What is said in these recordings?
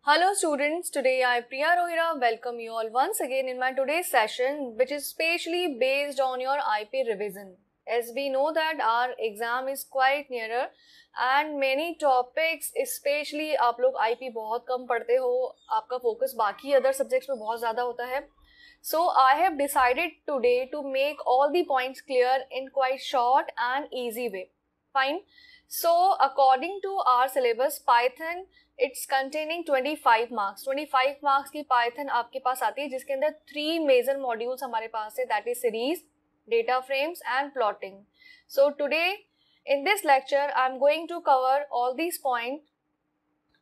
Hello students, today I Priya Rohira welcome you all once again in my today's session which is specially based on your IP revision. As we know that our exam is quite nearer and many topics especially आप लोग IP बहुत कम पढ़ते हो, आपका focus बाकी other subjects में बहुत ज़्यादा होता है. So I have decided today to make all the points clear in quite short and easy way. Fine. So according to our syllabus Python it's containing 25 marks. 25 marks की Python आपके पास आती है जिसके अंदर 3 major modules हमारे पास है, that is series, data frames and plotting. So today in this lecture I'm going to cover all these points.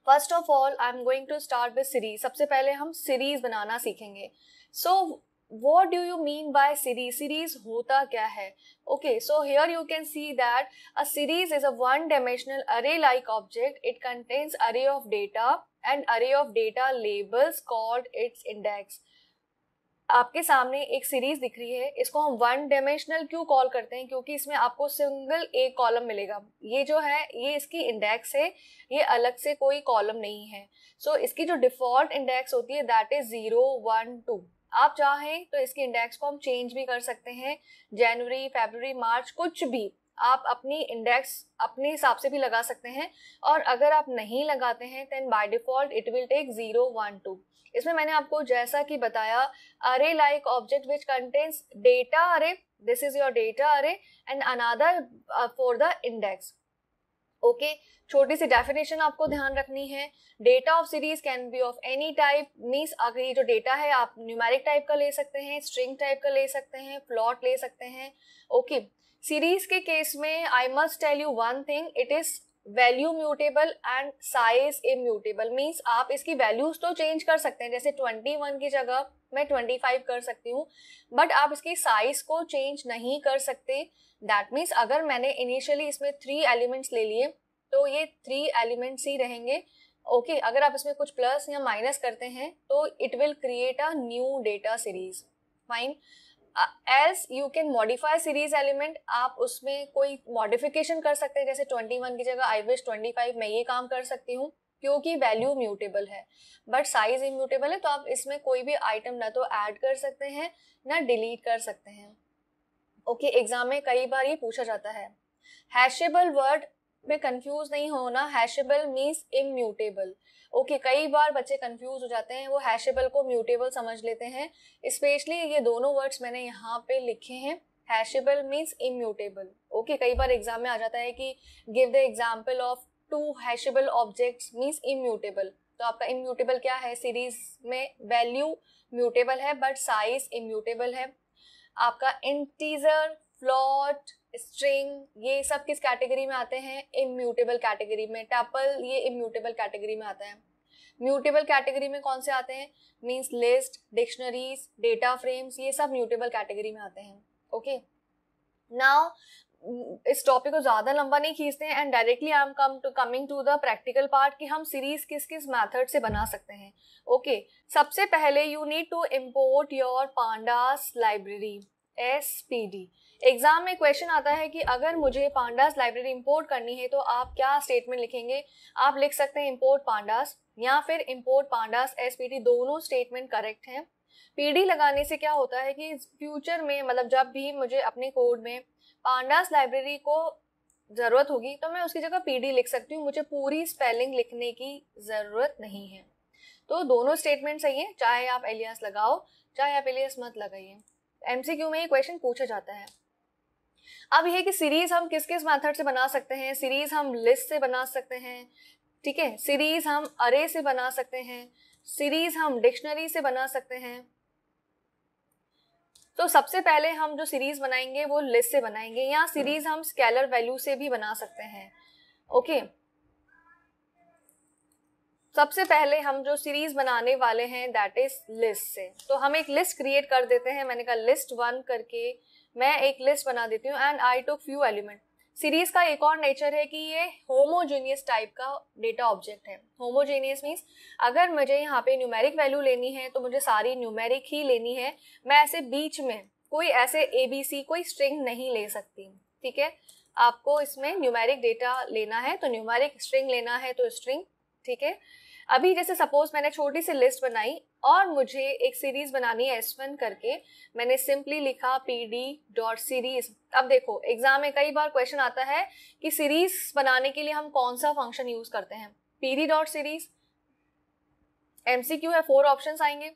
First of all I'm going to start with series. सबसे पहले हम series बनाना सीखेंगे. So what do you mean by series? Series होता क्या है? Okay, so here you can see that a series is a one-dimensional array-like object. It contains array of data and array of data labels called its index. आपके सामने एक series दिख रही है, इसको हम वन डायमेंशनल क्यों कॉल करते हैं? क्योंकि इसमें आपको सिंगल एक कॉलम मिलेगा. ये जो है ये इसकी इंडेक्स है, ये अलग से कोई कॉलम नहीं है. सो इसकी जो डिफॉल्ट इंडेक्स होती है दैट इज 0, 1, 2. आप चाहें तो इसकी इंडेक्स को हम चेंज भी कर सकते हैं. जनवरी, फरवरी, मार्च कुछ भी आप अपनी इंडेक्स अपने हिसाब से भी लगा सकते हैं. और अगर आप नहीं लगाते हैं then by default it will take 0, 1, 2. इसमें मैंने आपको जैसा कि बताया अरे like object which contains data अरे, दिस इज योर डेटा अरे and another for the index. Okay, छोटी सी डेफिनेशन आपको ध्यान रखनी है. Data of series can be of any type, means अगर ये जो डेटा है आप न्यूमेरिक टाइप का ले सकते हैं, स्ट्रिंग टाइप का ले सकते हैं, प्लॉट ले सकते हैं. ओके, सीरीज के केस में I must tell you one thing, it is value mutable and size immutable. Means आप इसकी वैल्यूज तो चेंज कर सकते हैं, जैसे 21 की जगह मैं 25 कर सकती हूँ, बट आप इसकी साइज को चेंज नहीं कर सकते. दैट मीन्स अगर मैंने इनिशियली इसमें 3 एलिमेंट्स ले लिए तो ये 3 एलिमेंट्स ही रहेंगे. ओके, अगर आप इसमें कुछ प्लस या माइनस करते हैं तो it will create a new data series. Fine. Else you can modify series element, आप उसमें कोई मॉडिफिकेशन कर सकते हैं, जैसे 21 की जगह आई विश 25 मैं ये काम कर सकती हूँ क्योंकि वैल्यू म्यूटेबल है बट साइज इम्यूटेबल है. तो आप इसमें कोई भी आइटम ना तो ऐड कर सकते हैं ना डिलीट कर सकते हैं. ओके, एग्जाम में कई बार ये पूछा जाता है. हैशेबल वर्ड में कंफ्यूज नहीं होना, हैशेबल मीन्स इम्यूटेबल. ओके, कई बार बच्चे कंफ्यूज हो जाते हैं, वो हैशेबल को म्यूटेबल समझ लेते हैं. स्पेशली ये दोनों वर्ड्स मैंने यहाँ पे लिखे हैं, हैशेबल मीन्स इम्यूटेबल. ओके, कई बार एग्जाम में आ जाता है कि give the example of 2 hashable objects means immutable. तो आपका इम्यूटेबल क्या है? सीरीज में वैल्यू म्यूटेबल है बट साइज इम्यूटेबल है. आपका इंटीजर, फ्लोट, स्ट्रिंग ये सब किस कैटेगरी में आते हैं? इम्यूटेबल कैटेगरी में. टपल ये इम्यूटेबल कैटेगरी में आता है. म्यूटेबल कैटेगरी में कौन से आते हैं? Means list, dictionaries, data frames, ये सब म्यूटेबल कैटेगरी में आते हैं. ओके, नाउ इस टॉपिक को ज्यादा लंबा नहीं खींचते हैं and directly I am coming to the practical part कि हम सीरीज किस किस मेथड से बना सकते हैं. ओके, सबसे पहले you need to import your pandas library, SPD. Exam में क्वेश्चन आता है कि अगर मुझे पांडास लाइब्रेरी इंपोर्ट करनी है तो आप क्या स्टेटमेंट लिखेंगे? आप लिख सकते हैं इंपोर्ट पांडास या फिर इंपोर्ट पांडास SPD. दोनों स्टेटमेंट करेक्ट हैं. PD लगाने से क्या होता है कि फ्यूचर में मतलब जब भी मुझे अपने कोड में पांडास लाइब्रेरी को जरूरत होगी तो मैं उसकी जगह PD लिख सकती हूँ, मुझे पूरी स्पेलिंग लिखने की जरूरत नहीं है. तो दोनों स्टेटमेंट सही है, चाहे आप एलियास लगाओ चाहे आप एलियास मत लगाइए. MCQ में ये क्वेश्चन पूछा जाता है. अब ये कि सीरीज हम किस किस मेथड से बना सकते हैं? सीरीज हम लिस्ट से बना सकते हैं, ठीक है. सीरीज हम अरे से बना सकते हैं, सीरीज हम डिक्शनरी से बना सकते हैं. तो सबसे पहले हम जो सीरीज बनाएंगे वो लिस्ट से बनाएंगे, या सीरीज हम स्केलर वैल्यू से भी बना सकते हैं. ओके, सबसे पहले हम जो सीरीज बनाने वाले हैं दैट इज लिस्ट से. तो हम एक लिस्ट क्रिएट कर देते हैं. मैंने कहा लिस्ट 1 करके मैं एक लिस्ट बना देती हूँ and I took few element. Series का एक और नेचर है कि ये होमोजेनियस टाइप का डेटा ऑब्जेक्ट है. होमोजेनियस मीन्स अगर मुझे यहाँ पे न्यूमेरिक वैल्यू लेनी है तो मुझे सारी न्यूमेरिक ही लेनी है, मैं ऐसे बीच में कोई ऐसे ABC कोई स्ट्रिंग नहीं ले सकती. ठीक है, आपको इसमें न्यूमेरिक डेटा लेना है तो न्यूमेरिक, स्ट्रिंग लेना है तो स्ट्रिंग. ठीक है, अभी जैसे सपोज मैंने छोटी सी लिस्ट बनाई और मुझे एक सीरीज बनानी है S1 करके, मैंने सिंपली लिखा pd.series। अब देखो एग्जाम में कई बार क्वेश्चन आता है कि सीरीज बनाने के लिए हम कौन सा फंक्शन यूज करते हैं, pd.series। MCQ है, 4 ऑप्शंस आएंगे।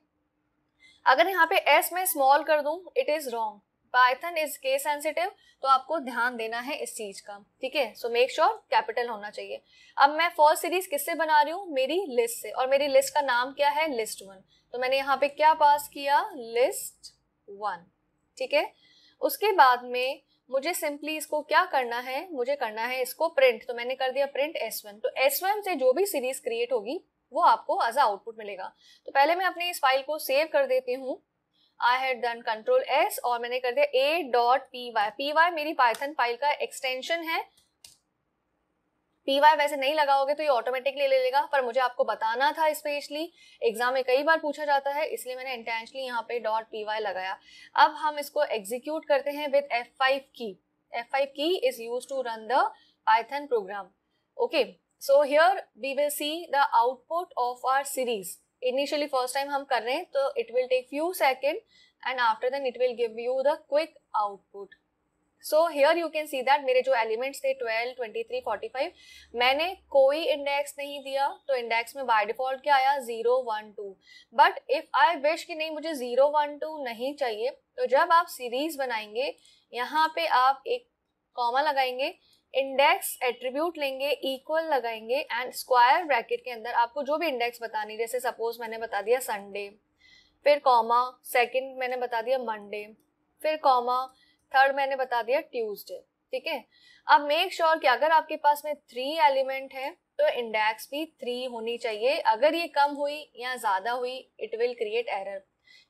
अगर यहाँ पे S में स्मॉल कर दूं, it is wrong, Python is case sensitive, तो आपको ध्यान देना है इस चीज का, ठीक है। सो मेक श्योर कैपिटल होना चाहिए। अब मैं फर्स्ट सीरीज किससे बना रही हूँ, मेरी लिस्ट से, और मेरी लिस्ट का नाम क्या है, list1। तो मैंने यहाँ पे क्या पास किया, list1, ठीक है। उसके बाद में मुझे सिंपली इसको क्या करना है, मुझे करना है इसको प्रिंट, तो मैंने कर दिया प्रिंट S1। तो S1 से जो भी सीरीज क्रिएट होगी वो आपको एज आउटपुट मिलेगा। तो पहले मैं अपनी इस फाइल को सेव कर देती हूँ। I had done control S और मैंने कर दिया a.py। py मेरी पाइथन फाइल का एक्सटेंशन है। py वैसे नहीं लगाओगे तो ये ऑटोमेटिकली ले लेगा, पर मुझे आपको बताना था स्पेशली, एग्जाम में कई बार पूछा जाता है, इसलिए मैंने इंटेंशनली यहाँ पे .py लगाया। अब हम इसको एग्जीक्यूट करते हैं with F5 key. F5 key is used to run the Python program. Okay, so here we will see the output of our series. Initially first time हम कर रहे हैं तो it will take few second and after then it will give you the quick output. So here you can see that मेरे जो elements थे 12, 23, 45, मैंने कोई इंडेक्स नहीं दिया, तो इंडेक्स में बाय डिफॉल्ट क्या आया, 0, 1, 2। बट इफ आई विश कि नहीं मुझे 0, 1, 2 नहीं चाहिए, तो जब आप सीरीज बनाएंगे यहाँ पे आप एक कॉमा लगाएंगे, इंडेक्स एट्रीब्यूट लेंगे, इक्वल लगाएंगे एंड स्क्वायर ब्रैकेट के अंदर आपको जो भी इंडेक्स बतानी, जैसे सपोज मैंने बता दिया संडे, फिर कॉमा, सेकंड मैंने बता दिया मंडे, फिर कॉमा, थर्ड मैंने बता दिया ट्यूसडे, ठीक है। अब मेक श्योर कि अगर आपके पास में 3 एलिमेंट है तो इंडेक्स भी 3 होनी चाहिए। अगर ये कम हुई या ज्यादा हुई इट विल क्रिएट एरर।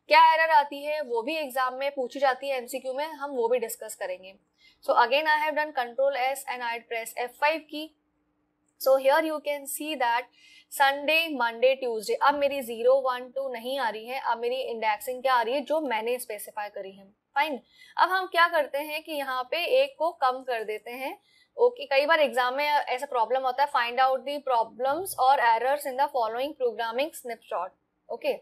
क्या एरर आती है वो भी एग्जाम में पूछी जाती है, MCQ में, हम वो भी डिस्कस करेंगे। So again I have done control S and I press F5 की। सो here you can see that Sunday, Monday, Tuesday. अब मेरी 0, 1, 2 नहीं आ रही है, अब मेरी इंडेक्सिंग क्या आ रही है, जो मैंने स्पेसिफाई करी है। फाइन। अब हम क्या करते हैं कि यहाँ पे एक को कम कर देते हैं। ओके, कई बार एग्जाम में ऐसा प्रॉब्लम होता है, फाइंड आउट दी प्रॉब्लम्स और errors in the following programming snapshot. Okay,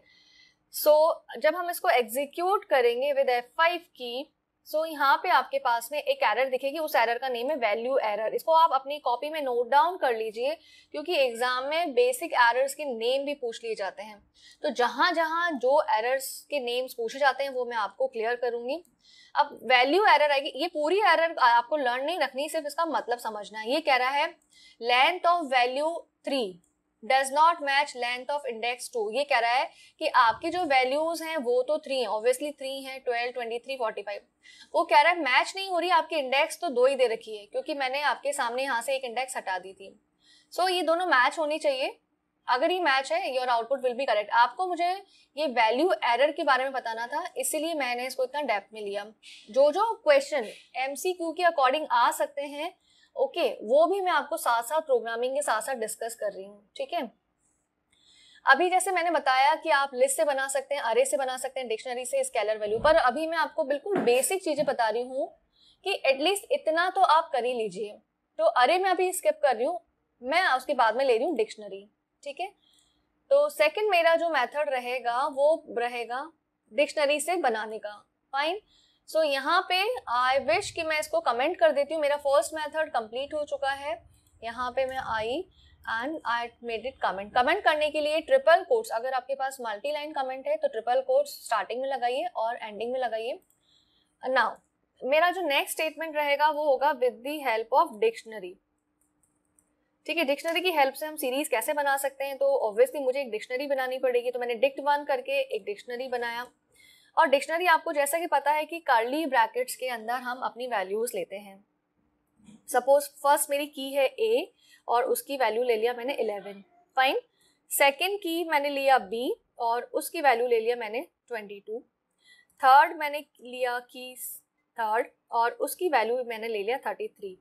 so जब हम इसको एग्जीक्यूट करेंगे विद F5 की, सो यहाँ पे आपके पास में एक एरर दिखेगी, उस एरर का नेम है वैल्यू एरर। इसको आप अपनी कॉपी में नोट डाउन कर लीजिए, क्योंकि एग्जाम में बेसिक एरर्स के नेम भी पूछ लिए जाते हैं। तो जहां जहां जो एरर्स के नेम्स पूछे जाते हैं वो मैं आपको क्लियर करूंगी। अब वैल्यू एरर आएगी, ये पूरी एरर आपको लर्न नहीं रखनी, सिर्फ इसका मतलब समझना है। ये कह रहा है length of value 3 does not match length of index 2। ये कह रहा है कि आपकी जो वैल्यूज हैं वो तो 3 है, ऑब्वियसली 3 है, 12, 23, 45। वो कह रहा है मैच नहीं हो रही, आपकी इंडेक्स तो 2 ही दे रखी है, क्योंकि मैंने आपके सामने यहाँ से एक इंडेक्स हटा दी थी। सो ये दोनों मैच होनी चाहिए। अगर ये मैच है your output will be correct. आपको मुझे ये वैल्यू एरर के बारे में बताना था, इसीलिए मैंने इसको इतना डेप्थ में लिया। जो जो क्वेश्चन MCQ के अकॉर्डिंग आ सकते हैं, ओके, वो भी मैं आपको साथ साथ प्रोग्रामिंग के साथ साथ डिस्कस कर रही हूँ, ठीक है। अभी जैसे मैंने बताया कि आप लिस्ट से बना सकते हैं, अरे से बना सकते हैं, डिक्शनरी से, स्केलर वैल्यू, पर अभी मैं आपको बिल्कुल बेसिक चीजें बता रही हूँ कि एटलीस्ट इतना तो आप कर ही लीजिए। तो अरे मैं अभी स्किप कर रही हूँ, मैं उसके बाद में ले रही हूँ डिक्शनरी, ठीक है। तो सेकंड मेरा जो मेथड रहेगा वो रहेगा डिक्शनरी से बनाने का। फाइन। सो यहाँ पे आई विश कि मैं इसको कमेंट कर देती हूँ। मेरा फर्स्ट मेथड कंप्लीट हो चुका है। यहाँ पे मैं I and I made it comment. Comment करने के लिए ट्रिपल कोट्स, अगर आपके पास मल्टी लाइन कमेंट है तो ट्रिपल कोट्स स्टार्टिंग में लगाइए और एंडिंग में लगाइए। नाउ मेरा जो नेक्स्ट स्टेटमेंट रहेगा वो होगा with the help of dictionary, ठीक है। डिक्शनरी की हेल्प से हम सीरीज कैसे बना सकते हैं, तो ऑब्वियसली मुझे एक डिक्शनरी बनानी पड़ेगी। तो मैंने dict1 करके एक डिक्शनरी बनाया, और डिक्शनरी आपको जैसा कि पता है कि कर्ली ब्रैकेट्स के अंदर हम अपनी वैल्यूज लेते हैं। सपोज फर्स्ट मेरी की है A और उसकी वैल्यू ले लिया मैंने 11, फाइन। सेकेंड की मैंने लिया B और उसकी वैल्यू ले लिया मैंने 22। थर्ड मैंने लिया की थर्ड और उसकी वैल्यू मैंने ले लिया 33।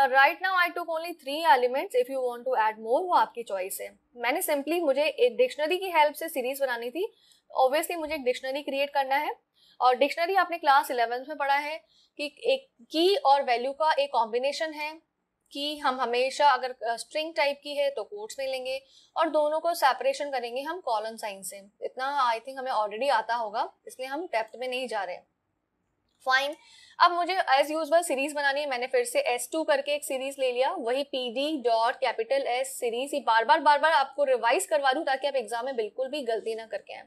Right now I took only 3 elements, if you want to add more वो आपकी चॉइस है। मैंने सिंपली, मुझे एक डिक्शनरी की हेल्प से सीरीज बनानी थी, ऑब्वियसली मुझे एक डिक्शनरी क्रिएट करना है। और डिक्शनरी आपने क्लास 11th में पढ़ा है कि एक की और वैल्यू का एक कॉम्बिनेशन है, कि हम हमेशा अगर स्ट्रिंग टाइप की है तो कोट्स में लेंगे और दोनों को सेपरेशन करेंगे हम कॉलन साइन से। इतना आई थिंक हमें ऑलरेडी आता होगा, इसलिए हम डेप्थ में नहीं जा रहे हैं। फाइन, अब मुझे एज यूजुअल सीरीज बनानी है। मैंने फिर से S2 करके एक सीरीज ले लिया, वही PD dot capital S series. ये बार बार आपको रिवाइज करवा दूं ताकि आप एग्जाम में बिल्कुल भी गलती ना करके आए।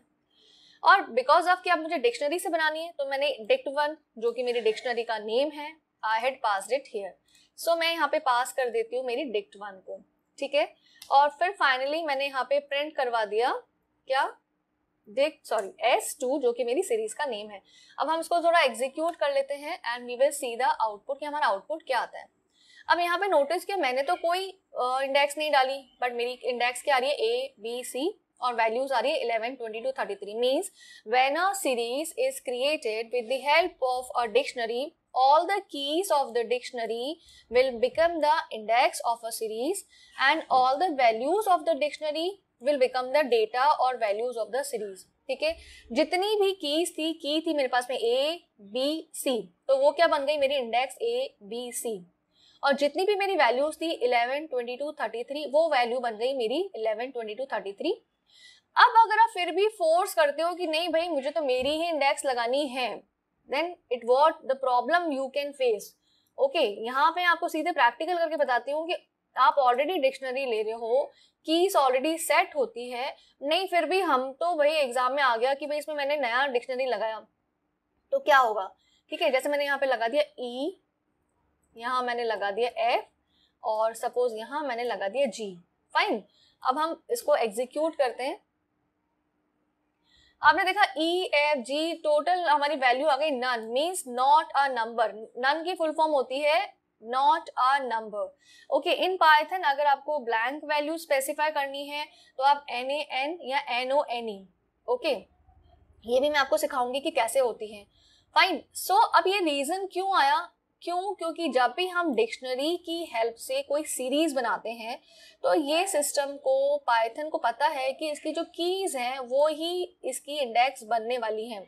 और बिकॉज ऑफ कि अब मुझे डिक्शनरी से बनानी है तो मैंने dict1 जो कि मेरी डिक्शनरी का नेम है, I had passed it here, so मैं यहाँ पे पास कर देती हूँ मेरी dict1 को, ठीक है। और फिर फाइनली मैंने यहाँ पे प्रिंट करवा दिया क्या, S2 जो कि मेरी सीरीज का नेम है। अब हम इसको थोड़ा एग्जीक्यूट कर लेते हैं and we will see the output कि हमारा आउटपुट क्या आता है। अब यहाँ पे नोटिस किया मैंने तो कोई इंडेक्स नहीं डाली, बट मेरी इंडेक्स क्या आ रही है A B C और वैल्यूज आ रही है 11, 22, 33। Means when a series is created with the help of a dictionary, all the keys of the dictionary will become the index of a series and all the values of the dictionary will become the data or values of the series, ठीक है। जितनी भी keys थी, की थी मेरे पास में A B C, तो वो क्या बन गई मेरी इंडेक्स A B C, और जितनी भी मेरी वैल्यूज थी 11, 22, 33 वो वैल्यू बन गई मेरी 11, 22, 33। अब अगर आप फिर भी फोर्स करते हो कि नहीं भाई मुझे तो मेरी ही इंडेक्स लगानी है, then it what the problem you can face, okay। यहाँ पे आपको सीधे प्रैक्टिकल करके बताती हूँ कि आप ऑलरेडी डिक्शनरी ले रहे हो, कीज ऑलरेडी सेट होती है, नहीं फिर भी हम तो भाई एग्जाम में आ गया कि भाई इसमें मैंने नया डिक्शनरी लगाया तो क्या होगा, ठीक है। जैसे मैंने यहाँ पे लगा दिया E, यहाँ मैंने लगा दिया F और सपोज यहाँ मैंने लगा दिया G। फाइन, अब हम इसको एग्जीक्यूट करते हैं। आपने देखा E F G टोटल हमारी वैल्यू आ गई NaN, means not a number. NaN की फुल फॉर्म होती है not a number, okay. In Python अगर आपको ब्लैंक वैल्यू स्पेसिफाई करनी है तो आप NaN या NONE, ओके। ये भी मैं आपको सिखाऊंगी कि कैसे होती है। फाइन, सो अब ये रीजन क्यों आया, क्योंकि जब भी हम डिक्शनरी की हेल्प से कोई सीरीज बनाते हैं तो ये सिस्टम को, पाइथन को पता है कि इसकी जो कीज हैं वो ही इसकी इंडेक्स बनने वाली हैं।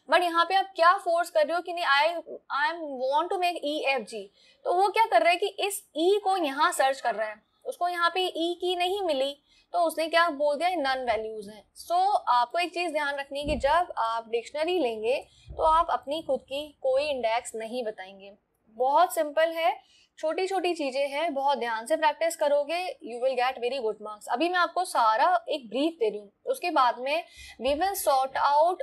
बट यहाँ पे आप क्या फोर्स कर रहे हो कि नहीं I am want to make E F G, तो वो क्या कर रहा है कि इस E को यहाँ सर्च कर रहा है, उसको यहाँ पे E की नहीं मिली तो उसने क्या बोल दिया नन वैल्यूज हैं। सो आपको एक चीज ध्यान रखनी है कि जब आप डिक्शनरी लेंगे तो आप अपनी खुद की कोई इंडेक्स नहीं बताएंगे। बहुत सिंपल है, छोटी छोटी चीजें हैं, बहुत ध्यान से प्रैक्टिस करोगे you will get very good marks. अभी मैं आपको सारा एक ब्रीफ दे रही हूँ, उसके बाद में we will sort out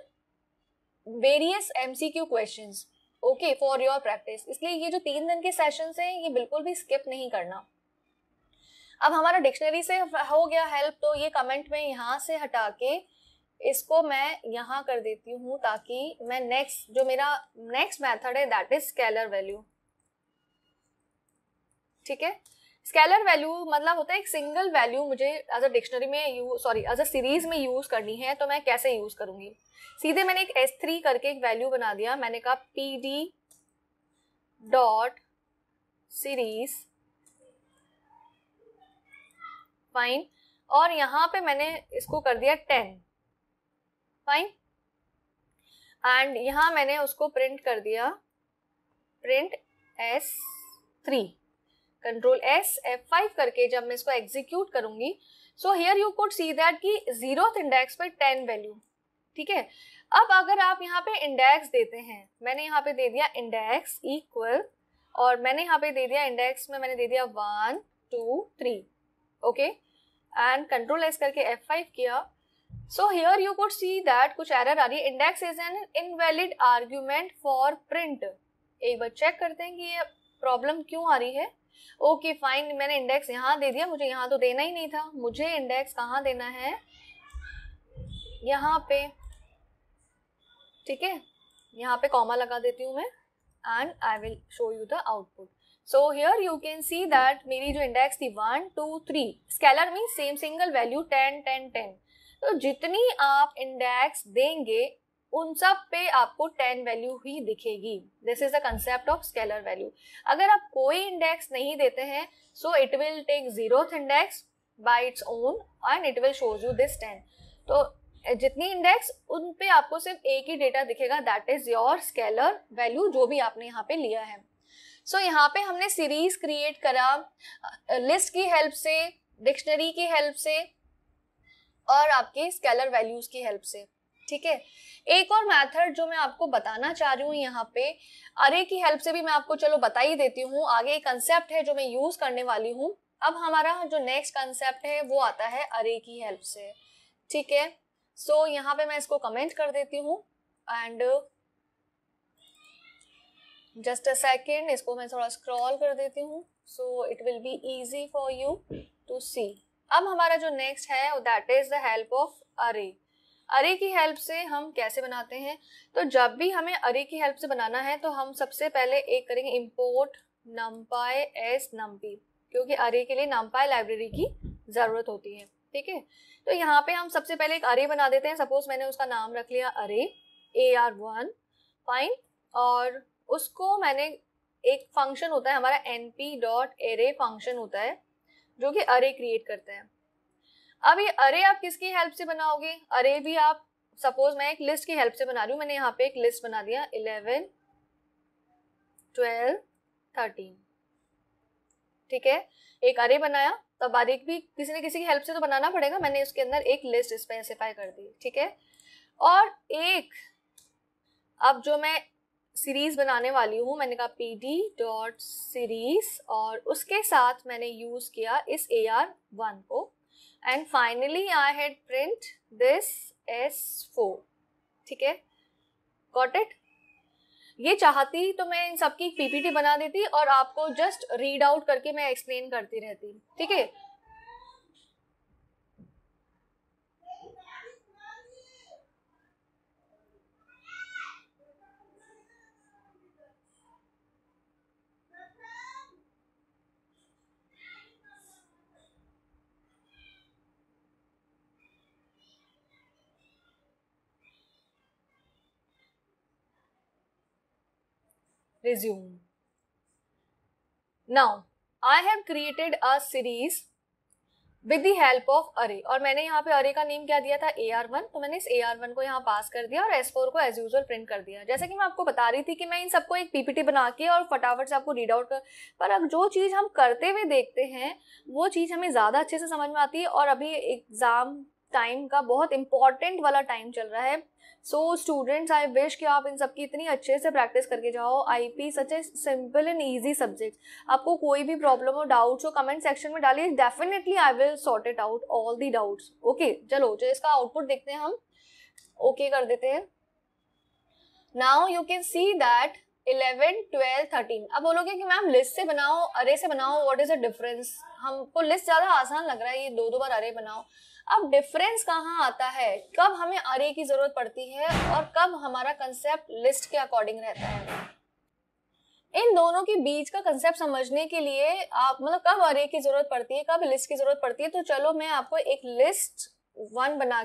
various MCQ questions, okay, for your practice. इसलिए ये जो 3 दिन के सेशंस हैं ये बिल्कुल भी स्किप नहीं करना। अब हमारा डिक्शनरी से हो गया हेल्प, तो ये कमेंट में यहाँ से हटा के इसको मैं यहाँ कर देती हूँ ताकि मैं नेक्स्ट जो मेरा नेक्स्ट मेथड है दैट इज स्केलर वैल्यू, ठीक है। स्केलर वैल्यू मतलब होता है एक सिंगल वैल्यू मुझे एज अ डिक्शनरी में एज अ सीरीज में यूज करनी है, तो मैं कैसे यूज करूंगी। सीधे मैंने एक S3 करके एक वैल्यू बना दिया, मैंने कहा PD डॉट सीरीज, फाइन, और यहाँ पे मैंने इसको कर दिया 10, फाइन, एंड यहाँ मैंने उसको प्रिंट कर दिया print S3, control S F5 करके जब मैं इसको एग्जीक्यूट करूंगी, सो here you could see that कि 0th इंडेक्स पे 10 वैल्यू, ठीक है। अब अगर आप यहाँ पे इंडेक्स देते हैं, मैंने यहाँ पे दे दिया इंडेक्स इक्वल, और मैंने यहाँ पे दे दिया इंडेक्स में मैंने दे दिया 1 2 3, ओके, एंड कंट्रोल S करके F5 किया। सो here you could see that कुछ एरर आ रही है, index is an invalid argument for print. एक बार चेक करते हैं कि ये प्रॉब्लम क्यों आ रही है। ओके फाइन, मैंने इंडेक्स यहाँ दे दिया, मुझे यहाँ तो देना ही नहीं था, मुझे इंडेक्स कहाँ देना है, यहाँ पे, ठीक है। यहाँ पे कॉमा लगा देती हूँ मैं and I will show you the output. So here you can see that मेरी जो इंडेक्स थी 1 2 3, scalar mean same single value 10 10 10, तो जितनी आप इंडेक्स देंगे उन सब पे आपको 10 वैल्यू ही दिखेगी। This is the concept of scalar value. अगर आप कोई इंडेक्स नहीं देते हैं so it will take 0th index by its own and it will shows you this 10। तो जितनी इंडेक्स उन पे आपको सिर्फ एक ही डेटा दिखेगा, that is your scalar value जो भी आपने यहाँ पे लिया है। सो यहाँ पे हमने सीरीज क्रिएट करा लिस्ट की हेल्प से, डिक्शनरी की हेल्प से और आपके स्केलर वैल्यूज की हेल्प से, ठीक है। एक और मेथड जो मैं आपको बताना चाह रही हूँ यहाँ पे, अरे की हेल्प से भी मैं आपको चलो बता ही देती हूँ, आगे एक कंसेप्ट है जो मैं यूज करने वाली हूँ। अब हमारा जो नेक्स्ट कंसेप्ट है वो आता है अरे की हेल्प से, ठीक है। सो यहाँ पे मैं इसको कमेंट कर देती हूँ एंड जस्ट अ सेकेंड, इसको मैं थोड़ा स्क्रॉल कर देती हूँ so it will be easy for you to see. अब हमारा जो नेक्स्ट है that is the help of array. Array की हेल्प से हम कैसे बनाते हैं, तो जब भी हमें अरे की हेल्प से बनाना है तो हम सबसे पहले एक करेंगे इंपोर्ट numpy एस numpy, क्योंकि अरे के लिए numpy लाइब्रेरी की जरूरत होती है, ठीक है। तो यहाँ पे हम सबसे पहले एक अरे बना देते हैं। सपोज मैंने उसका नाम रख लिया अरे AR1, फाइन, और उसको मैंने एक फंक्शन होता है हमारा np.array फंक्शन होता है जो कि अरे क्रिएट करता है। अब ये अरे आप किसकी हेल्प से बनाओगे, अरे भी आप सपोज मैं एक लिस्ट की हेल्प से बना रही हूँ। मैंने यहाँ पे एक लिस्ट बना दिया 11 12 13, ठीक है। एक अरे बनाया, तब अरे भी किसी न किसी की हेल्प से तो बनाना पड़ेगा, मैंने उसके अंदर एक लिस्ट स्पेसिफाई कर दी, ठीक है। और एक अब जो मैं सीरीज बनाने वाली हूँ, मैंने कहा pd.series और उसके साथ मैंने यूज किया इस AR1 को and finally I had print this S4, ठीक है, गॉट इट। ये चाहती तो मैं इन सबकी PPT बना देती और आपको जस्ट रीड आउट करके मैं एक्सप्लेन करती रहती, ठीक है। Resume. Now I have created a series with the help of array और मैंने यहाँ पे array का नेम क्या दिया था AR1, तो मैंने इस AR1 को यहाँ पास कर दिया और S4 को एज यूजुअल प्रिंट कर दिया। जैसे कि मैं आपको बता रही थी कि मैं इन सबको एक PPT बना के और फटाफट से आपको रीड आउट कर, पर अब जो चीज़ हम करते हुए देखते हैं वो चीज़ हमें ज़्यादा अच्छे से समझ में आती है और अभी एग्जाम टाइम का बहुत इंपॉर्टेंट वाला टाइम चल रहा है। सो स्टूडेंट्स आई विश कि आप इन सब की इतनी अच्छे से प्रैक्टिस करके जाओ। IP such a simple and easy subject. आपको कोई भी प्रॉब्लम हो, डाउट्स हो, कमेंट सेक्शन में डालिए, definitely I will sort it out all the doubts, okay. चलो जो इसका आउटपुट देखते हैं हम, ओके कर देते हैं। Now you can see that 11 12 13। अब बोलोगे कि मैम लिस्ट से बनाओ अरे से बनाओ, व्हाट इज द डिफरेंस, हमको लिस्ट ज्यादा आसान लग रहा है, ये दो बार अरे बनाओ। अब डिफरेंस कहाँ आता है, कब हमें अरे की जरूरत पड़ती है और कब हमारा कंसेप्ट लिस्ट के अकॉर्डिंग रहता है। इन दोनों के बीच का कंसेप्ट समझने के लिए आप मतलब कब अरे की जरूरत पड़ती है, कब लिस्ट की जरूरत पड़ती है, तो चलो मैं आपको एक लिस्ट वन बना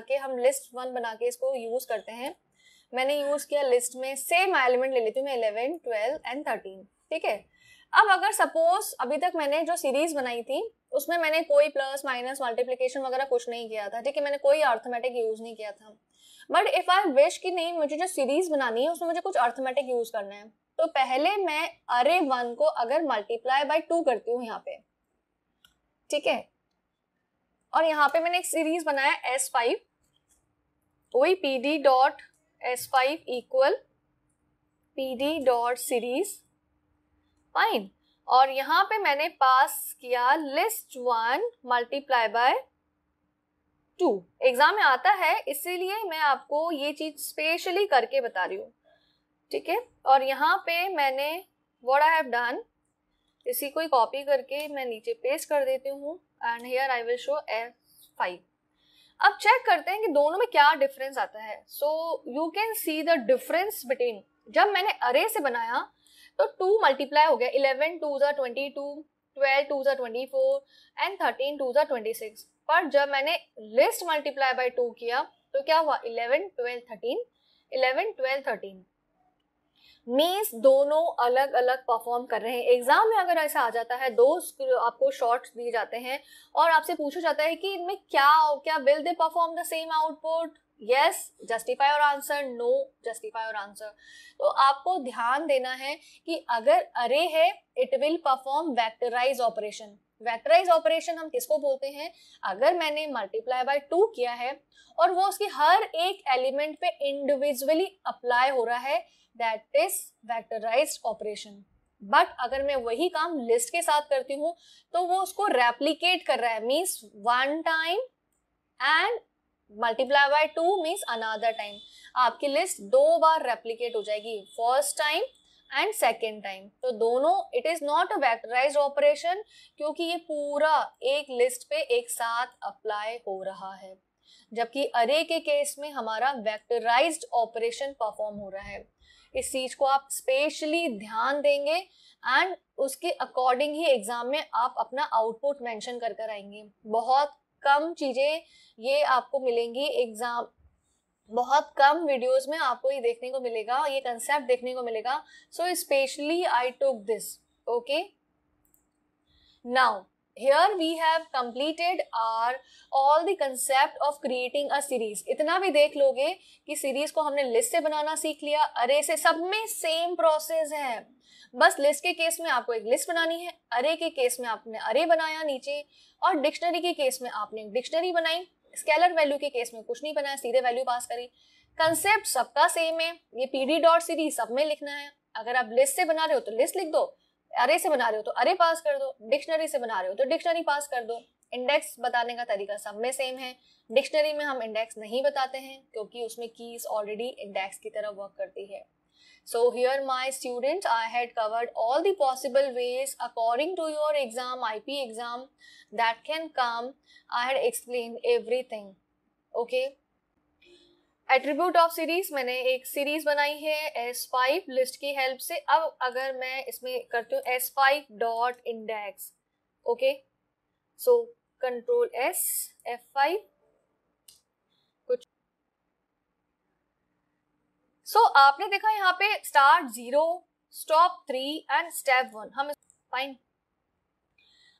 के इसको यूज करते हैं। मैंने यूज किया लिस्ट में सेम एलिमेंट ले लेती हूँ मैं 11 12 एंड 13, ठीक है। अब अगर सपोज अभी तक मैंने जो सीरीज बनाई थी उसमें मैंने कोई प्लस माइनस मल्टीप्लिकेशन वगैरह कुछ नहीं किया था, ठीक है, मैंने कोई अर्थमेटिक यूज नहीं किया था। बट इफ आई विश कि नहीं मुझे जो सीरीज बनानी है उसमें मुझे कुछ अर्थमेटिक यूज करना है, तो पहले मैं अरे 1 को अगर मल्टीप्लाई बाय 2 करती हूँ यहाँ पे, ठीक है, और यहाँ पे मैंने एक सीरीज बनाया S5, वही pd.s5 इक्वल pd.series, फाइन, और यहाँ पे मैंने पास किया लिस्ट 1 मल्टीप्लाई बाय 2। एग्जाम में आता है इसीलिए मैं आपको ये चीज स्पेशली करके बता रही हूँ, ठीक है। और यहाँ पे मैंने व्हाट आई हैव डन, इसी को कॉपी करके मैं नीचे पेस्ट कर देती हूँ and here I will show F5। अब चेक करते हैं कि दोनों में क्या डिफरेंस आता है। So you can see the difference between, जब मैंने अरे से बनाया तो 2 मल्टीप्लाई हो गया, 11 2 22, 12 2 24 एंड 13 2 26। पर जब मैंने लिस्ट मल्टीप्लाई बाय 2 किया तो क्या हुआ, 11 12 13, 11 12 13। मीन्स दोनों अलग अलग परफॉर्म कर रहे हैं। एग्जाम में अगर ऐसा आ जाता है, दो आपको शॉर्ट्स दिए जाते हैं और आपसे पूछा जाता है कि इनमें क्या क्या will they perform the same output, yes justify और आंसर, नो जस्टिफाई और आंसर। तो आपको ध्यान देना है कि अगर अरे है it will perform vectorize operation. Vectorize operation हम किसको बोलते हैं? अगर मैंने मल्टीप्लाई बाय 2 किया है और वो उसकी हर एक एलिमेंट पे इंडिविजुअली अप्लाई हो रहा है, दैट इज वेक्टराइज्ड ऑपरेशन। बट अगर मैं वही काम लिस्ट के साथ करती हूँ तो वो उसको रेप्लिकेट कर रहा है, means one time and multiply by 2 means another time. आपकी लिस्ट 2 बार रेप्लिकेट हो जाएगी, first time and second time. तो दोनों, it is not a vectorized operation क्योंकि ये पूरा एक लिस्ट पे एक साथ अप्लाई हो रहा है, जबकि अरे के केस में हमारा वेक्टराइज्ड ऑपरेशन परफॉर्म हो रहा है। इस चीज को आप स्पेशली ध्यान देंगे एंड उसके अकॉर्डिंग ही एग्जाम में आप अपना आउटपुट मेंशन कर कर आएंगे। बहुत कम चीजें ये आपको मिलेंगी एग्जाम, बहुत कम वीडियोस में आपको ये देखने को मिलेगा, ये कंसेप्ट देखने को मिलेगा। So specially I took this, okay. Now here we have completed our all the concept of creating a series। इतना भी देख लोगे कि सीरीज को हमने लिस्ट से बनाना सीख लिया, अरे से, सब में सेम प्रोसेस है। बस लिस्ट के केस में आपको एक लिस्ट बनानी है, अरे के केस में आपने अरे बनाया नीचे, और डिक्शनरी के केस में आपने एक डिक्शनरी बनाई। स्केलर वैल्यू के केस में कुछ नहीं बनाया, सीधे वैल्यू पास करी। कंसेप्ट सबका सेम है, ये पीडी डॉट सीरीज सब में लिखना है। अगर आप लिस्ट से बना रहे हो तो लिस्ट लिख दो, अरे से बना रहे हो तो अरे पास कर दो, डिक्शनरी से बना रहे हो तो डिक्शनरी पास कर दो। इंडेक्स बताने का तरीका सब में सेम है। डिक्शनरी में हम इंडेक्स नहीं बताते हैं क्योंकि उसमें कीज ऑलरेडी इंडेक्स की तरह वर्क करती है। So here my students, I had covered all the possible ways according to your exam, IP exam that can come. I had explained everything. Okay. Attribute of series, मैंने एक series बनाई है S5 list की help से। अब अगर मैं इसमें करती हूँ S5 dot index, okay, so control S F5 कुछ। सो आपने देखा यहाँ पे स्टार्ट 0, स्टॉप 3 एंड स्टेप 1, हम फाइन।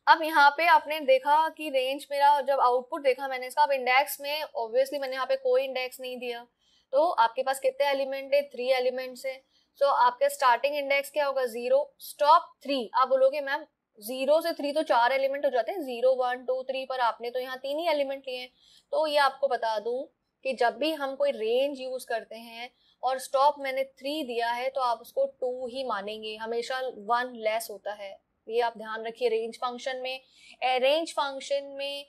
अब यहाँ पे आपने देखा कि रेंज मेरा, जब आउटपुट देखा मैंने इसका, अब इंडेक्स में ऑब्वियसली मैंने यहाँ पे कोई इंडेक्स नहीं दिया, तो आपके पास कितने एलिमेंट है? 3 एलिमेंट्स है। सो आपके स्टार्टिंग इंडेक्स क्या होगा? 0, स्टॉप 3। आप बोलोगे मैम 0 से 3 तो 4 एलिमेंट हो जाते हैं, 0 1 2 3, पर आपने तो यहाँ 3 ही एलिमेंट लिए हैं। तो ये आपको बता दूं कि जब भी हम कोई रेंज यूज करते हैं और स्टॉप मैंने 3 दिया है तो आप उसको 2 ही मानेंगे, हमेशा 1 लेस होता है। ये आप ध्यान रखिए रेंज फंक्शन में। रेंज फंक्शन में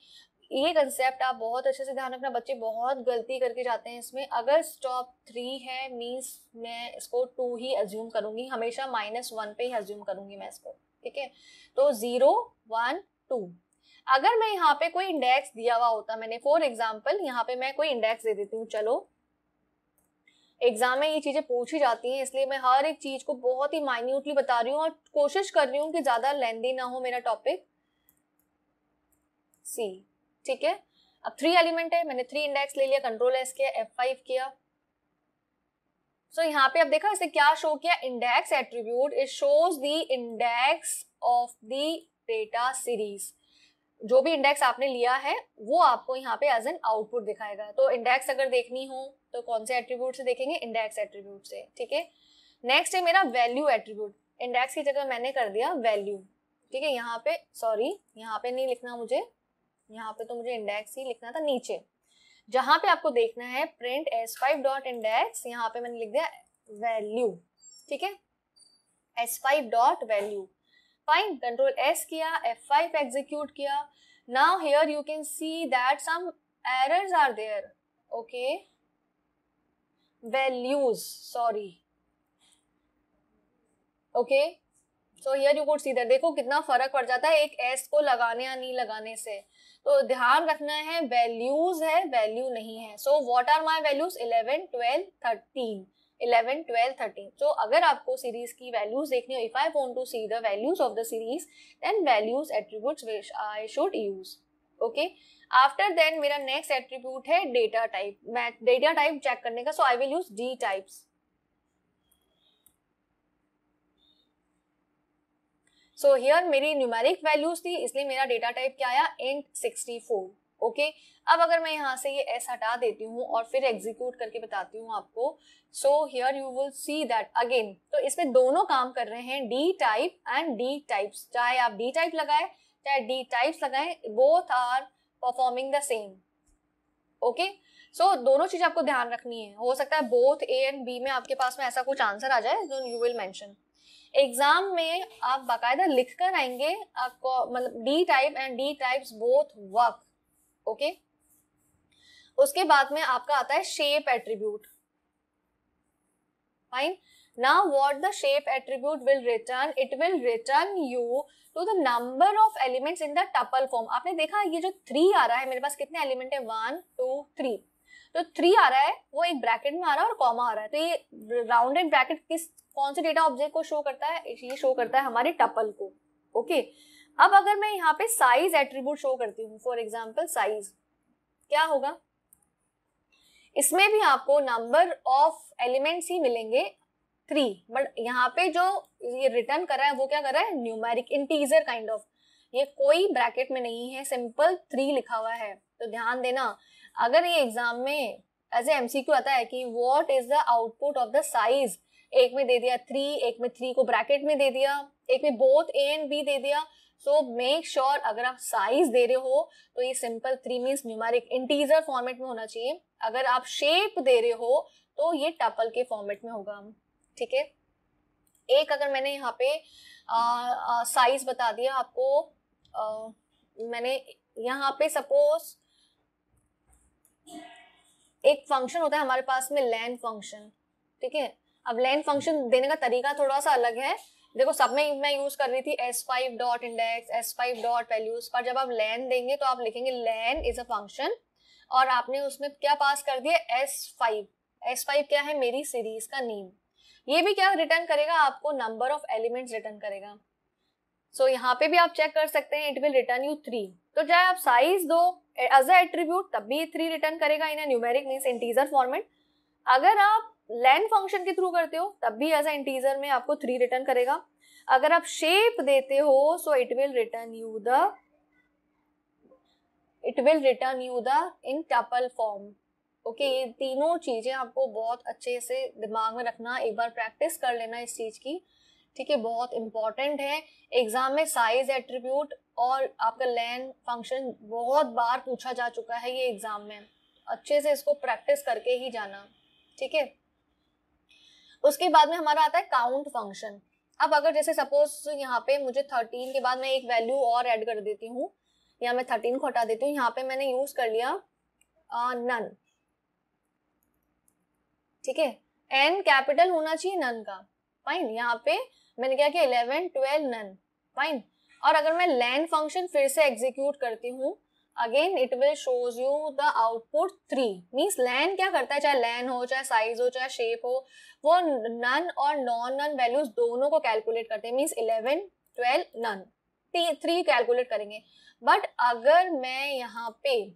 ये कंसेप्ट आप बहुत अच्छे से ध्यान रखना, बच्चे बहुत गलती करके जाते हैं इसमें। अगर स्टॉप 3 है मींस मैं इसको 2 ही अज्यूम करूंगी, हमेशा -1 पे ही अज्यूम करूंगी मैं इसको, ठीक है। तो 0 1 2। अगर मैं यहाँ पे कोई इंडेक्स दिया हुआ होता, मैंने फॉर एग्जाम्पल यहाँ पे मैं कोई इंडेक्स दे देती हूँ, चलो एग्जाम में ये चीजें पूछी जाती हैं इसलिए मैं हर एक चीज को बहुत ही माइन्यूटली बता रही हूँ और कोशिश कर रही हूँ कि ज्यादा लेंदी ना हो मेरा टॉपिक। सी, ठीक है। अब 3 एलिमेंट है, मैंने 3 इंडेक्स ले लिया, कंट्रोल एस किया, F5 किया। सो यहाँ पे अब देखा इसे क्या शो किया? Index attribute, it shows the index of the data series. जो भी इंडेक्स आपने लिया है वो आपको यहाँ पे एज एन आउटपुट दिखाएगा। तो इंडेक्स अगर देखनी हो तो कौन से एट्रीब्यूट से देखेंगे? इंडेक्स एट्रीब्यूट से, ठीक है। नेक्स्ट है मेरा वैल्यू एट्रीब्यूट, इंडेक्स की जगह मैंने कर दिया वैल्यू, ठीक है। यहाँ पे सॉरी, यहाँ पे नहीं लिखना मुझे, यहाँ पे तो मुझे इंडेक्स ही लिखना था, नीचे जहां पे आपको देखना है प्रिंट S5 डॉट इंडेक्स, यहाँ पे मैंने लिख दिया वैल्यू, ठीक है, S5 dot value. Fine, control S किया, F5 एग्जीक्यूट किया। Now here you can see that some errors are there, okay, values, sorry, okay. So here you could see that, देखो कितना फर्क पड़ जाता है एक S को लगाने या नहीं लगाने से। तो ध्यान रखना है वैल्यूज है, वैल्यू नहीं है। So what are my values? 11 12 13, 11 12 13। So अगर आपको सीरीज की वैल्यूज देखनी हो, if I want to see the values of the series, then values attributes which I should use, okay. After then मेरा नेक्स्ट एट्रीब्यूट है data type. मैं data type check करने का, so I will use D types. So here मेरी numeric values थी, इसलिए मेरा data type क्या आया, int 64. ओके अब अगर मैं यहाँ से ये s हटा देती हूँ और फिर एग्जीक्यूट करके बताती हूँ आपको, so here you will see that again, तो इसमें दोनों काम कर रहे हैं, dtype and dtypes. चाहे आप डी टाइप लगाए चाहे डी टाइप्स लगाए, both are performing the same. Okay so दोनों चीज आपको ध्यान रखनी है. हो सकता है बोथ ए एंड बी में आपके पास में ऐसा कुछ आंसर आ जाए जो यू विल मेंशन. एग्जाम में आप बाकायदा लिख कर आएंगे आपको, मतलब dtype and dtypes both work. Okay उसके बाद में आपका आता है shape attribute. Fine. Now what the shape attribute will return, it will return you to the number of elements in the tuple form. आपने देखा ये जो 3 आ रहा है, मेरे पास कितने एलिमेंट है, 1 2 3. तो 3 आ रहा है वो एक ब्रैकेट में आ रहा है और कॉमा आ रहा है. तो ये राउंडेड ब्रैकेट कौन से डेटा ऑब्जेक्ट को शो करता है, ये शो करता है हमारे टपल को. ओके अब अगर मैं यहाँ पे साइज एट्रीब्यूट शो करती हूँ, फॉर एग्जाम्पल साइज, क्या होगा, इसमें भी आपको नंबर ऑफ एलिमेंट्स ही मिलेंगे 3, बट यहाँ पे जो ये रिटर्न कर रहा है वो क्या कर रहा है, न्यूमेरिक इंटीजर काइंड ऑफ. ये कोई ब्रैकेट में नहीं है, सिंपल 3 लिखा हुआ है. तो ध्यान देना, अगर ये एग्जाम में एज ए एमसीक्यू आता है कि what is the output of the size, एक में दे दिया 3, एक में 3 को ब्रैकेट में दे दिया, एक में बोथ ए एंड बी दे दिया. सो मेक श्योर अगर आप साइज दे रहे हो तो ये simple 3 means numeric integer format में होना चाहिए. अगर आप शेप दे रहे हो तो ये टपल के फॉर्मेट में होगा. ठीक है, एक अगर मैंने यहाँ पे साइज बता दिया आपको, मैंने यहाँ पे सपोज एक फंक्शन होता है हमारे पास में लेन फंक्शन. ठीक है, अब लेन फंक्शन देने का तरीका थोड़ा सा अलग है. देखो सब में मैं यूज कर रही थी s5 dot index, s5 dot values, पर जब आप लेन देंगे तो आप लिखेंगे लेन इज अ फंक्शन और आपने उसमें क्या पास कर दिया, s5. s5 क्या है, मेरी सीरीज का नेम. ये भी क्या रिटर्न करेगा, आपको नंबर ऑफ एलिमेंट्स रिटर्न करेगा. सो यहाँ पे भी आप चेक कर सकते हैं, इट विल रिटर्न यू 3. तो चाहे आप साइज दो एज अ एट्रीब्यूट तब भी 3 रिटर्न करेगा इन ए न्यूमेरिक मींस इंटीजर फॉर्मेट. अगर आप लेन फंक्शन के थ्रू करते हो तब भी एज अ इंटीजर में आपको 3 रिटर्न करेगा. अगर आप शेप देते हो सो it will return you the in tuple form. Okay ये तीनों चीजें आपको बहुत अच्छे से दिमाग में रखना, एक बार प्रैक्टिस कर लेना इस चीज की. ठीक है, बहुत इंपॉर्टेंट है. एग्जाम में साइज एट्रीब्यूट और आपका लेन फंक्शन बहुत बार पूछा जा चुका है ये एग्जाम में, अच्छे से इसको प्रैक्टिस करके ही जाना. ठीक है, उसके बाद में हमारा आता है काउंट फंक्शन. अब अगर जैसे सपोज यहाँ पे मुझे 13 के बाद मैं एक वैल्यू और ऐड कर देती हूँ, या मैं 13 को हटा देती हूँ, यहाँ पे मैंने यूज कर लिया नन. ठीक है, एन कैपिटल होना चाहिए नन का. फाइन, यहाँ पे मैंने क्या किया 11 12 नन. फाइन, और अगर मैं लेन फंक्शन फिर से एग्जीक्यूट करती हूँ, again it will shows you the output 3. Means len क्या करता है, चाहे लेन हो चाहे साइज हो चाहे शेप हो, वो नन और नॉन नन वैल्यूज दोनों को कैलकुलेट करते हैं. मीन्स 11 12 नन, 3 कैलकुलेट करेंगे. बट अगर मैं यहाँ पे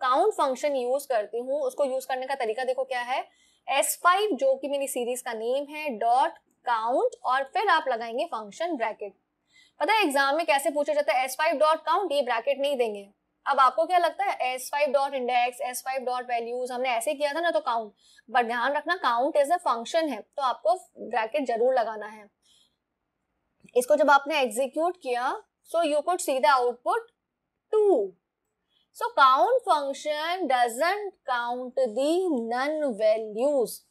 काउंट फंक्शन यूज करती हूँ, उसको यूज करने का तरीका देखो क्या है, s5 जो कि मेरी सीरीज का नेम है डॉट काउंट और फिर आप लगाएंगे फंक्शन ब्रैकेट. पता है एग्जाम में कैसे पूछा जाता है, s5 डॉट काउंट, ये ब्रैकेट नहीं देंगे. अब आपको क्या लगता है s5 dot index, s5 dot values, हमने ऐसे किया था ना तो काउंट, बट ध्यान रखना काउंट इज अ फंक्शन है तो आपको ब्रैकेट जरूर लगाना है. इसको जब आपने एग्जीक्यूट किया so you could C the output 2. So count function doesn't count the none values.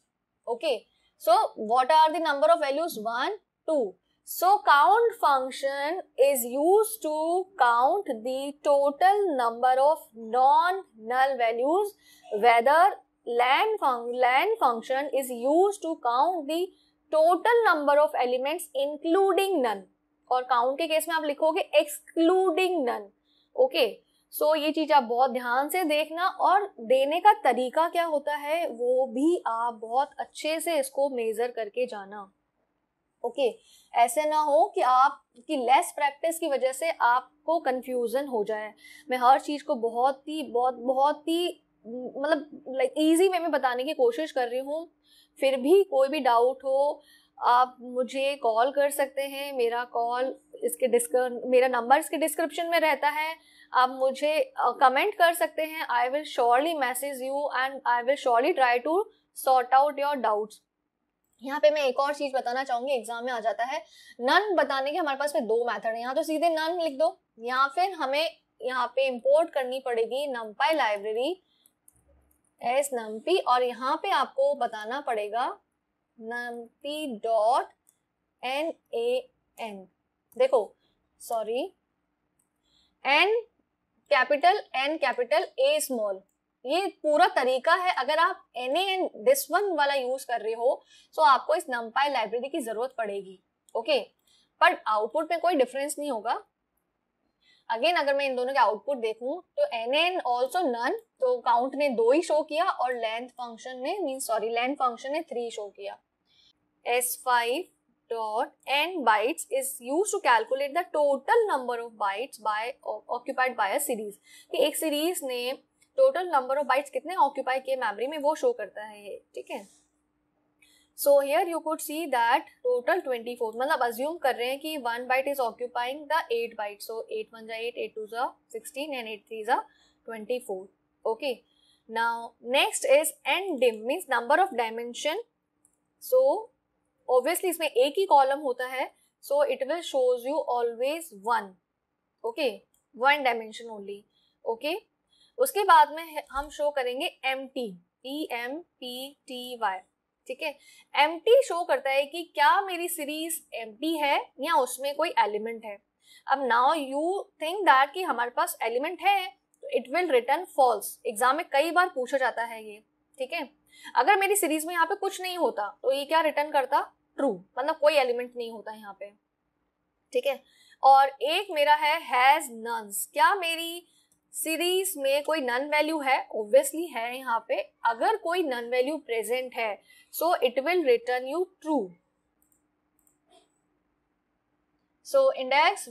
Okay. So what are the number of values? 1, 2. So count function is used to count the total number of non-null values. Whether len function is used to count the total number of elements including none. और count के case में आप लिखोगे excluding none. Okay. सो ये चीज आप बहुत ध्यान से देखना, और देने का तरीका क्या होता है वो भी आप बहुत अच्छे से इसको मेजर करके जाना. ओके, ऐसे ना हो कि आपकी लेस प्रैक्टिस की वजह से आपको कंफ्यूजन हो जाए. मैं हर चीज को बहुत ही मतलब लाइक इजी वे में बताने की कोशिश कर रही हूँ. फिर भी कोई भी डाउट हो आप मुझे कॉल कर सकते हैं, मेरा नंबर इसके डिस्क्रिप्शन में रहता है। आप मुझे कमेंट कर सकते हैं, I will surely message you and I will surely try to sort out your doubts. यहाँ पे मैं एक और चीज बताना चाहूंगी, एग्जाम में आ जाता है नन बताने के, हमारे पास में 2 मेथड है। यहाँ तो सीधे नन लिख दो, या फिर हमें यहाँ पे इंपोर्ट करनी पड़ेगी numpy लाइब्रेरी एस numpy, और यहाँ पे आपको बताना पड़ेगा numpy.nan। देखो sorry, n capital n capital a small, ये पूरा तरीका है। अगर आप NaN दिस वन वाला यूज कर रहे हो तो आपको इस numpy लाइब्रेरी की जरूरत पड़ेगी, ओके। पर आउटपुट में कोई डिफरेंस नहीं होगा। अगेन अगर मैं इन दोनों के आउटपुट देखूं तो NaN ऑल्सो नन, तो काउंट ने 2 ही शो किया और लेंथ फंक्शन ने 3 शो किया। S5 dot n bytes is used to calculate the total number of bytes occupied by a series। कि एक सीरीज ने टोटल नंबर ऑफ बाइट्स कितने ऑक्यूपाई किए मेमोरी में, वो शो करता है ये, ठीक है। So here you could see that total 24, मतलब अज्यूम कर रहे हैं कि 1 byte is occupying the 8 byte, so 8 1 जा 8, 8 2 जा 16 एंड 8 3 जा 24, okay. Now next is ndim means number of dimension. So obviously इसमें एक ही कॉलम होता है, सो it will shows you always 1, okay, 1 dimension only, okay. उसके बाद में हम शो करेंगे empty, EMPTY, ठीक है। empty शो करता है कि क्या मेरी सीरीज empty है या उसमें कोई एलिमेंट है। अब नाउ यू थिंक दैट कि हमारे पास एलिमेंट है, तो it will return false. Exam में कई बार पूछा जाता है ये, ठीक है। अगर मेरी सीरीज में यहाँ पे कुछ नहीं होता तो ये क्या रिटर्न करता, ट्रू, मतलब कोई एलिमेंट नहीं होता यहाँ पे, ठीक है। और एक मेरा है हैज नन्स, क्या मेरी सीरीज में कोई नन वैल्यू है, ऑब्वियसली है यहाँ पे। अगर कोई नन वैल्यू प्रेजेंट है सो it will return you true. So index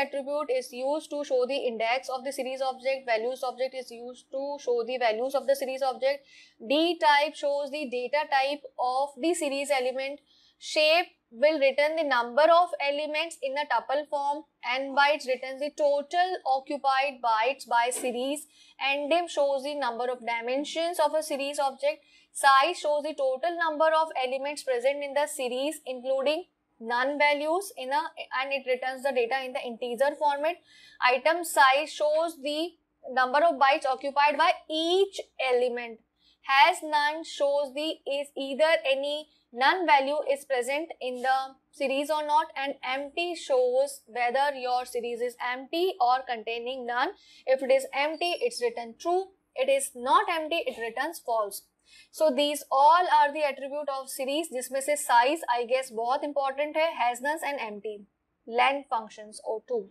attribute is used to show the index of the series object. Values object is used to show the values of the series object. D type shows the data type of the series element. Shape will return the number of elements in a tuple form. N bytes returns the total occupied bytes by series. Ndim shows the number of dimensions of a series object. Size shows the total number of elements present in the series, including none values and it returns the data in the integer format. Item size shows the number of bytes occupied by each element. Has none shows the is either any none value is present in the series or not, and empty shows whether your series is empty or containing none. If it is empty, it's written true. It is not empty, it returns false. So these all are the attribute of series, जिसमें से size I guess बहुत important है, hasness and empty, length functions O2,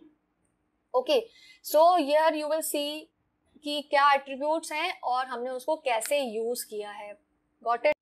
okay। So here you will see कि क्या attributes हैं और हमने उसको कैसे use किया है, got it।